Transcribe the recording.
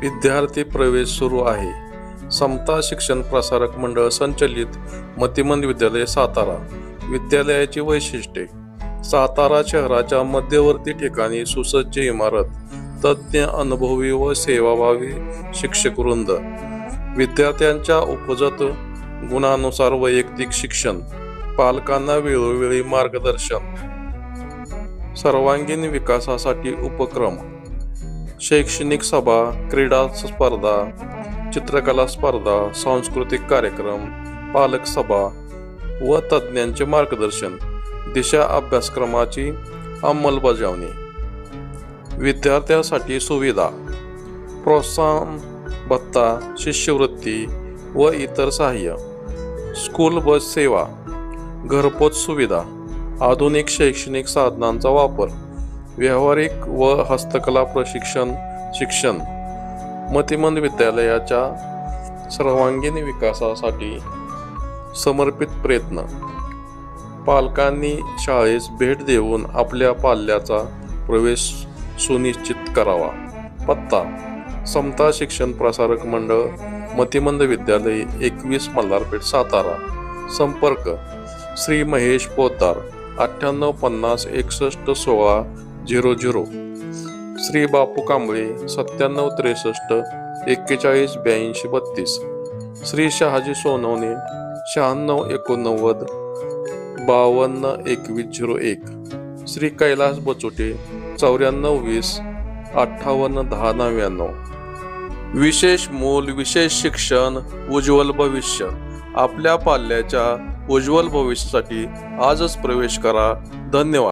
विद्यार्थी प्रवेश सुरू आहे. समता शिक्षण प्रसारक मंडळ संचलित मतिमंद विद्यालय सातारा. विद्यालयाची वैशिष्ट्ये: सातारा शहराच्या मध्यवर्ती ठिकाणी सुसज्ज इमारत, तज्ज्ञ, अनुभवी व सेवाभावी शिक्षक वृंद, विद्यार्थ्यांच्या उपजत गुणानुसार वैयक्तिक शिक्षण, पालकांना वेळोवेळी मार्गदर्शन, सर्वांगीण विकासासाठी उपक्रम, शैक्षणिक सभा, क्रीडा स्पर्धा, चित्रकला स्पर्धा, सांस्कृतिक कार्यक्रम, पालक सभा व तज्ज्ञांचे मार्गदर्शन, दिशा अभ्यासक्रमाची अंमलबजावणी. विद्यार्थ्यांसाठी सुविधा: प्रोत्साहन भत्ता, शिष्यवृत्ती व इतर सहाय्य, स्कूल बस सेवा, घरपोच सुविधा, आधुनिक शैक्षणिक साधनांचा वापर, व्यावहारिक व हस्तकला प्रशिक्षण शिक्षण. मतिमंद विद्यालयाच्या सर्वांगीण विकासासाठी समर्पित प्रयत्न. पालकांनी शाळेस भेट देऊन आपल्या पाल्याचा प्रवेश सुनिश्चित करावा. पत्ता: समता शिक्षण प्रसारक मंडळ, मतिमंद विद्यालय, 21 मल्हारपेठ, सातारा. संपर्क: श्री महेश पोद्दार, 9850 61 16 00, श्री बापू कांबळे, 9763 41 82 32, श्री शहाजी सोनवणे, 9689 52 21 01, श्री कैलास बचोटे, 9420 58 10 99. विशेष मूल, विशेष शिक्षण, उज्ज्वल भविष्य. आपल्या पाल्याच्या उज्ज्वल भविष्यासाठी आजच प्रवेश करा. धन्यवाद.